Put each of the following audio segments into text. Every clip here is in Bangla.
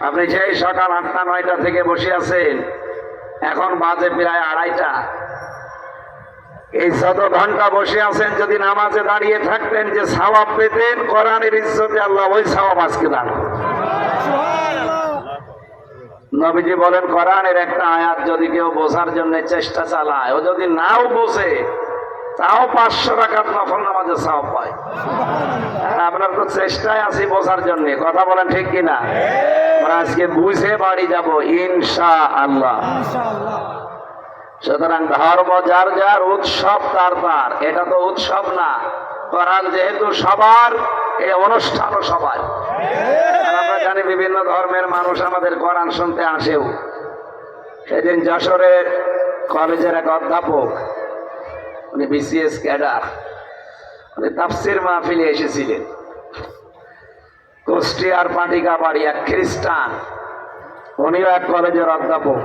আপনি সেই সকাল 8টা-9টা থেকে বসে আছেন, এখন বাজে প্রায় 2:30। এই যত ঘন্টা বসে আছেন, যদি নামাজে দাঁড়িয়ে থাকতেন যে সওয়াব পেতেন, কোরআনের ইজ্জতে আল্লাহ ওই সওয়াব আজকে দান করবেন। নবীজি বলেন, কোরআনের একটা আয়াত যদি কেউ বোঝার জন্য চেষ্টা চালায়, ও যদি নাও বোঝে তাও 500 রাকাত নফল নামাজের সওয়াব পায়। আপনার তো চেষ্টায় আছি বোঝার জন্য, কথা বলেন ঠিক কিনা? আমরা আজকে বুঝে বাড়ি যাব ইনশাআল্লাহ। সুতরাং ধর্ম যার যার, উৎসব তার তার। এটা তো উৎসব না, কোরআন যেহেতু সবার, এই অনুষ্ঠানও সবার। আমরা জানি বিভিন্ন ধর্মের মানুষ আমাদের কোরআন শুনতে আসেও। সেদিন যশোরের কলেজের এক অধ্যাপক, উনি বিসিএস ক্যাডার, উনি তাফসির মাহফিলে এসেছিলেন। কুষ্টিয়ার পাটিকাবাড়ি এক খ্রিস্টান, উনিও এক কলেজের অধ্যাপক,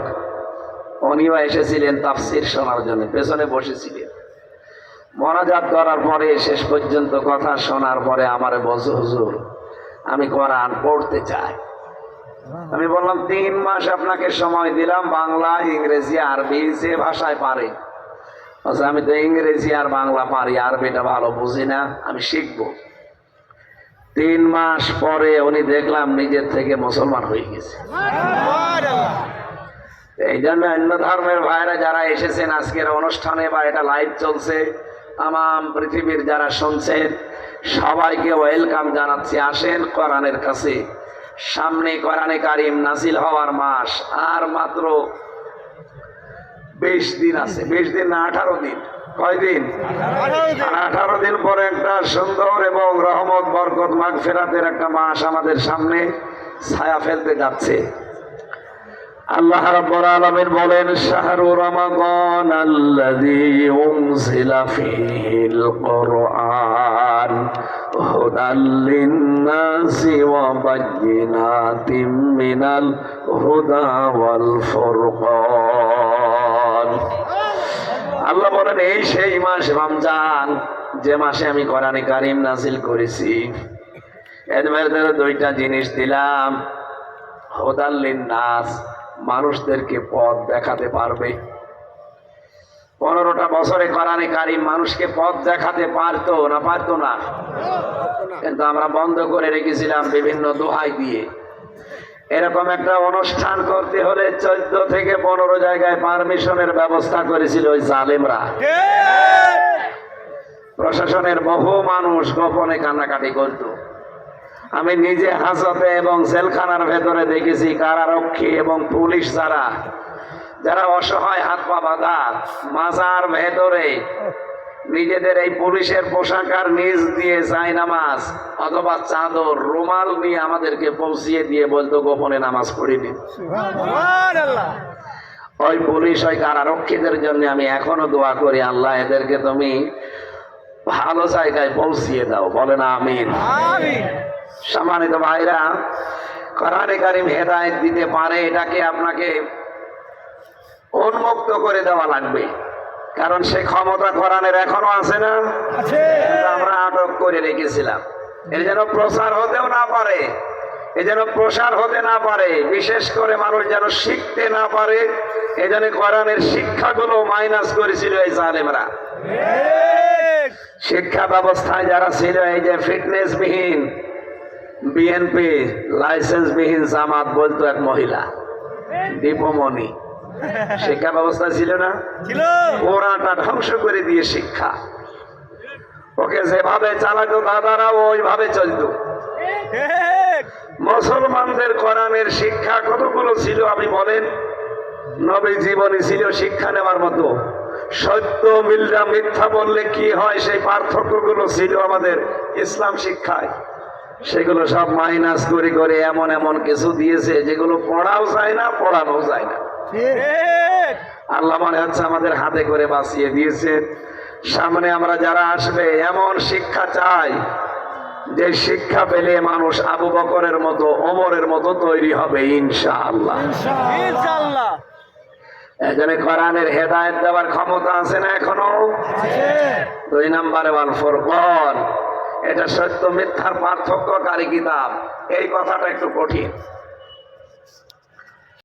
উনিও এসেছিলেন তাফসির শোনার জন্য, পেছনে বসেছিলেন। মোনাজাত করার পরে শেষ পর্যন্ত কথা শোনার পরে আমারে বলছে, হুজুর আমি কোরআন পড়তে চাই। আমি বললাম 3 মাস আপনাকে সময় দিলাম, বাংলা, ইংরেজি, আরবি যে ভাষায় পারে। আমি তো ইংরেজি আর বাংলা পারি, আরবিটা ভালো বুঝি না, আমি শিখবো। 3 মাস পরে উনি দেখলাম নিজের থেকে মুসলমান হয়ে গেছে। এই জন্য অন্য ধর্মের ভাইরা যারা এসেছেন আজকের অনুষ্ঠানে, বা এটা লাইভ চলছে, তামাম পৃথিবীর যারা শুনছেন, সবাইকে ওয়েলকাম জানাচ্ছি। আসেন কোরআনের কাছে। সামনে কোরআনে কারিম নাজিল হওয়ার মাস, আর মাত্র 20 দিন আছে। 20 দিন না 18 দিন? কয়দিন? 18 দিন পরে একটা সুন্দর এবং রহমত, বরকত, মাগফিরাতের একটা মাস আমাদের সামনে ছায়া ফেলতে যাচ্ছে। আল্লাহ রাব্বুল আলামিন বলেন, শাহরু রমাদান আল্লাযী উনজিলা ফীহিল কুরআন হুদাল লিন-নাসি ওয়া বায়্যিনাতিম মিনাল হুদা ওয়াল ফুরকান। আল্লাহ বলেন, এই সেই মাস রমজান, যে মাসে আমি কোরআনে কারিম নাজিল করেছি। এর মধ্যে 2টা জিনিস দিলাম। হুদাল লিন-নাস, মানুষদেরকে পথ দেখাতে পারবে। 15টা বছরে কোরআনে কারিম মানুষকে পথ দেখাতে পারতো না? পারতো না। কিন্তু আমরা বন্ধ করে রেখেছিলাম বিভিন্ন দোহাই দিয়ে। এরকম একটা অনুষ্ঠান করতে হলে 14 থেকে 15 জায়গায় পারমিশনের ব্যবস্থা করেছিল ওই জালেমরা। প্রশাসনের বহু মানুষ গোপনে কান্নাকাটি করত। আমি নিজে হাজতে এবং জেলখানার ভেতরে দেখেছি কারারক্ষী এবং পুলিশ যারা অসহায়, হাত পা বাঁধা, মাজার ভেতরে নিজেদের এই পুলিশের পোশাক আর নিজ দিয়ে জায়নামাজ অথবা চাদর, রুমাল নিয়ে আমাদেরকে পৌঁছিয়ে দিয়ে বলতো গোপনে নামাজ পড়িনি। ওই পুলিশ, ওই কারারক্ষীদের জন্য আমি এখনো দোয়া করি, আল্লাহ এদেরকে তুমি ভালো জায়গায় পৌঁছিয়ে দাও। বলেন আমিন। সম্মানিত ভাইরা, কোরআনে কারিম হেদায়েত দিতে পারে, এটাকে আপনাকে উন্মুক্ত করে দেওয়া লাগবে। কারণ সে ক্ষমতা কোরআনের এখনো আছে না? আমরা আটক করে রেখেছিলাম। এর যেন প্রচার হতেও না পারে, এ যেন প্রসার হতে না পারে, বিশেষ করে মানুষ যেন শিখতে না পারে, এজন্য কোরআনের শিক্ষাগুলো মাইনাস করেছিল এই জালেমরা। শিক্ষা ব্যবস্থায় যারা ছিল, এই যে ফিটনেসবিহীন বিএনপি, লাইসেন্সবিহীন জামাত বলতো এক মহিলা, দীপমণি, শিক্ষা ব্যবস্থা ছিল না? ওরাটা ধ্বংস করে দিয়ে শিক্ষা, ওকে যেভাবে চালাতো দাদারা ওইভাবে চলতো। মুসলমানদের কোরআনের শিক্ষা কতগুলো ছিল আপনি বলেন? নবী জীবনী ছিল শিক্ষা নেওয়ার মতো। সত্য মিল্লা মিথ্যা বললে কি হয় সেই পার্থক্যগুলো ছিল আমাদের ইসলাম শিক্ষায়। সেগুলো সব মাইনাস করে করে এমন এমন কিছু দিয়েছে যেগুলো পড়াও যায় না, পড়ানো যায় না। আল্লাহ মনে হচ্ছে আমাদের হাতে করে বাঁচিয়ে দিয়েছে। সামনে আমরা যারা আসবে এমন শিক্ষা চাই যে শিক্ষা পেলে মানুষ আবু বকরের মতো, ওমরের মতো তৈরি হবে ইনশাআল্লাহ। এজন্য কোরআনের হেদায়েত দেওয়ার ক্ষমতা আছে না এখনো? 2 নম্বরে ওয়াল ফুরকান, এটা সত্য মিথ্যার পার্থক্যকারী কিতাব। এই কথাটা একটু কঠিন।